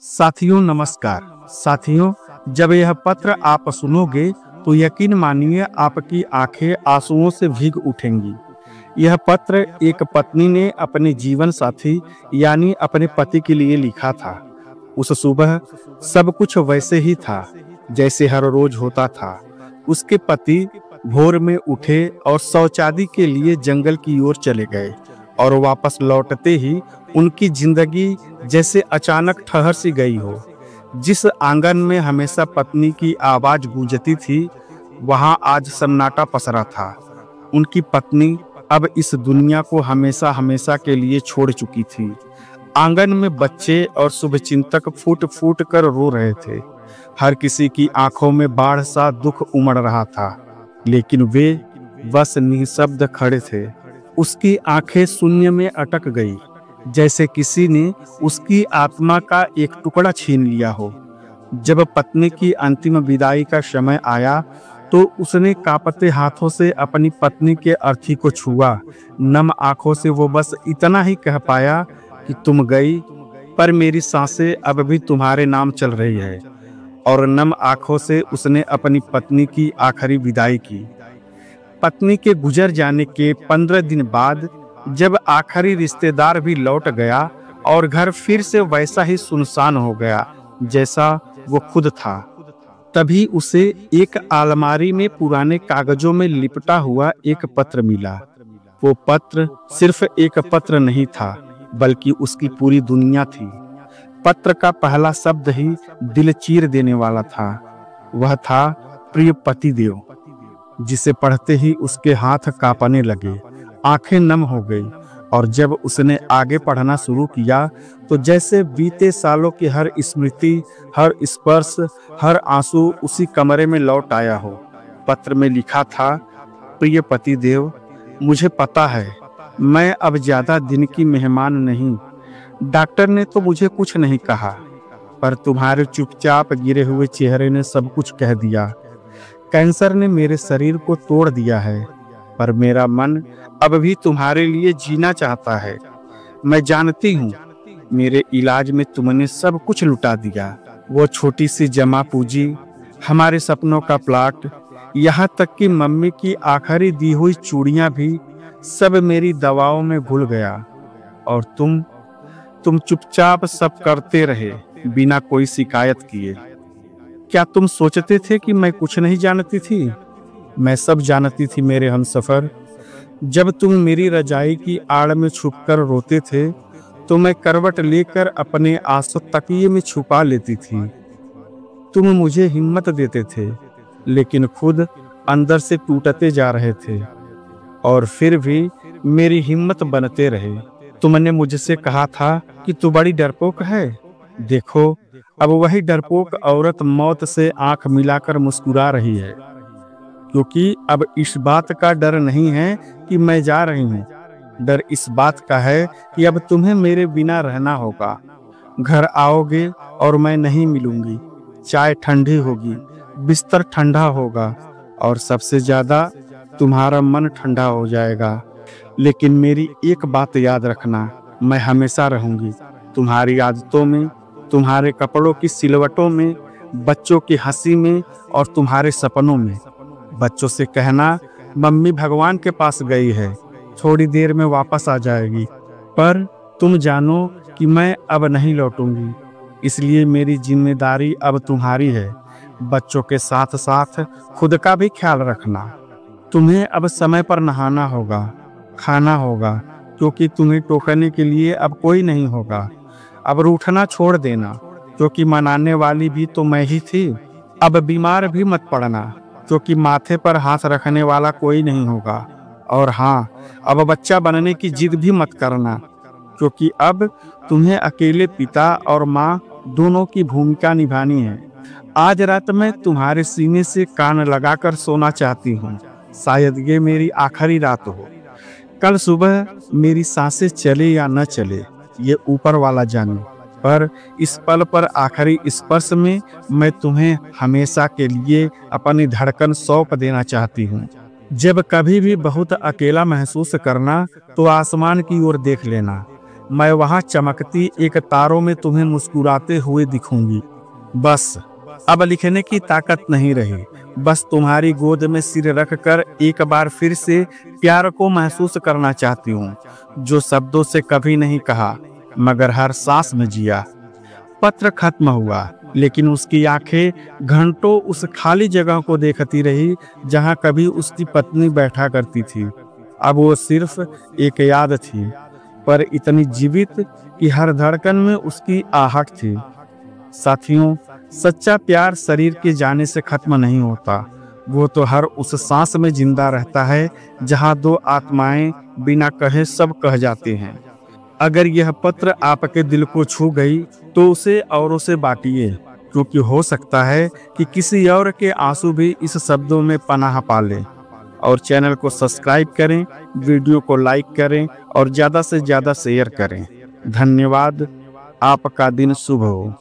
साथियों नमस्कार। साथियों, जब यह पत्र आप सुनोगे तो यकीन मानिए आपकी आंखें आंसुओं से भीग उठेंगी। यह पत्र एक पत्नी ने अपने जीवन साथी यानी अपने पति के लिए लिखा था। उस सुबह सब कुछ वैसे ही था जैसे हर रोज होता था। उसके पति भोर में उठे और शौचादी के लिए जंगल की ओर चले गए और वापस लौटते ही उनकी जिंदगी जैसे अचानक ठहर सी गई हो। जिस आंगन में हमेशा पत्नी की आवाज गूंजती थी, वहां आज सन्नाटा पसरा था। उनकी पत्नी अब इस दुनिया को हमेशा हमेशा के लिए छोड़ चुकी थी। आंगन में बच्चे और शुभचिंतक फूट फूट कर रो रहे थे। हर किसी की आंखों में बाढ़ सा दुख उमड़ रहा था, लेकिन वे बस निशब्द खड़े थे। उसकी आंखें शून्य में अटक गई, जैसे किसी ने उसकी आत्मा का एक टुकड़ा छीन लिया हो। जब पत्नी की अंतिम विदाई का समय आया तो उसने कांपते हाथों से अपनी पत्नी के अर्थी को छुआ। नम आंखों से वो बस इतना ही कह पाया कि तुम गई, पर मेरी सांसें अब भी तुम्हारे नाम चल रही है। और नम आंखों से उसने अपनी पत्नी की आखिरी विदाई की। पत्नी के गुजर जाने के 15 दिन बाद जब आखिरी रिश्तेदार भी लौट गया और घर फिर से वैसा ही सुनसान हो गया जैसा वो खुद था, तभी उसे एक अलमारी में पुराने कागजों में लिपटा हुआ एक पत्र मिला। वो पत्र सिर्फ एक पत्र नहीं था, बल्कि उसकी पूरी दुनिया थी। पत्र का पहला शब्द ही दिल चीर देने वाला था। वह था प्रिय पतिदेव, जिसे पढ़ते ही उसके हाथ कांपने लगे, आंखें नम हो गई। और जब उसने आगे पढ़ना शुरू किया तो जैसे बीते सालों की हर स्मृति, हर स्पर्श, हर आंसू उसी कमरे में लौट आया हो। पत्र में लिखा था, प्रिय पतिदेव, मुझे पता है मैं अब ज्यादा दिन की मेहमान नहीं। डॉक्टर ने तो मुझे कुछ नहीं कहा, पर तुम्हारे चुपचाप गिरे हुए चेहरे ने सब कुछ कह दिया। कैंसर ने मेरे शरीर को तोड़ दिया है, पर मेरा मन अब भी तुम्हारे लिए जीना चाहता है। मैं जानती हूँ मेरे इलाज में तुमने सब कुछ लुटा दिया। वो छोटी सी जमा पूंजी, हमारे सपनों का प्लाट, यहाँ तक कि मम्मी की आखिरी दी हुई चूड़ियाँ भी सब मेरी दवाओं में घुल गया। और तुम चुपचाप सब करते रहे बिना कोई शिकायत किए। क्या तुम सोचते थे कि मैं कुछ नहीं जानती थी? मैं सब जानती थी मेरे हमसफर। जब तुम मेरी रजाई की आड़ में छुपकर रोते थे तो मैं करवट लेकर अपने आंसू तकिए में छुपा लेती थी। तुम मुझे हिम्मत देते थे, लेकिन खुद अंदर से टूटते जा रहे थे। और फिर भी मेरी हिम्मत बनते रहे। तुमने मुझसे कहा था कि तू बड़ी डरपोक है। देखो, अब वही डरपोक औरत मौत से आंख मिलाकर मुस्कुरा रही है, क्योंकि अब इस बात का डर नहीं है कि मैं जा रही हूँ। डर इस बात का है कि अब तुम्हें मेरे बिना रहना होगा। घर आओगे और मैं नहीं मिलूंगी। चाय ठंडी होगी, बिस्तर ठंडा होगा, और सबसे ज्यादा तुम्हारा मन ठंडा हो जाएगा। लेकिन मेरी एक बात याद रखना, मैं हमेशा रहूंगी तुम्हारी आदतों में, तुम्हारे कपड़ों की सिलवटों में, बच्चों की हंसी में और तुम्हारे सपनों में। बच्चों से कहना मम्मी भगवान के पास गई है, थोड़ी देर में वापस आ जाएगी। पर तुम जानो कि मैं अब नहीं लौटूंगी, इसलिए मेरी जिम्मेदारी अब तुम्हारी है। बच्चों के साथ साथ खुद का भी ख्याल रखना। तुम्हें अब समय पर नहाना होगा, खाना होगा, क्योंकि तुम्हें टोकने के लिए अब कोई नहीं होगा। अब रूठना छोड़ देना, क्योंकि मनाने वाली भी तो मैं ही थी। अब बीमार भी मत पड़ना, क्योंकि माथे पर हाथ रखने वाला कोई नहीं होगा। और हाँ, अब बच्चा बनने की जिद भी मत करना, क्योंकि अब तुम्हें अकेले पिता और माँ दोनों की भूमिका निभानी है। आज रात मैं तुम्हारे सीने से कान लगाकर सोना चाहती हूँ। शायद ये मेरी आखिरी रात हो। कल सुबह मेरी सांसें चले या न चले, ये ऊपर वाला जाने, पर इस पल पर आखिरी स्पर्श में मैं तुम्हें हमेशा के लिए अपनी धड़कन सौंप देना चाहती हूँ। जब कभी भी बहुत अकेला महसूस करना तो आसमान की ओर देख लेना। मैं वहां चमकती एक तारों में तुम्हें मुस्कुराते हुए दिखूंगी। बस अब लिखने की ताकत नहीं रही। बस तुम्हारी गोद में सिर रखकर एक बार फिर से प्यार को महसूस करना चाहती हूँ, जो शब्दों से कभी नहीं कहा मगर हर सांस में जिया। पत्र खत्म हुआ, लेकिन उसकी आंखें घंटों उस खाली जगह को देखती रही जहां कभी उसकी पत्नी बैठा करती थी। अब वो सिर्फ एक याद थी, पर इतनी जीवित कि हर धड़कन में उसकी आहट थी। साथियों, सच्चा प्यार शरीर के जाने से खत्म नहीं होता, वो तो हर उस सांस में जिंदा रहता है जहां दो आत्माएं बिना कहे सब कह जाते हैं। अगर यह पत्र आपके दिल को छू गई तो उसे औरों से बांटिए, क्योंकि हो सकता है कि किसी और के आंसू भी इस शब्दों में पनाह पा ले। और चैनल को सब्सक्राइब करें, वीडियो को लाइक करें और ज़्यादा से ज़्यादा शेयर करें। धन्यवाद। आपका दिन शुभ हो।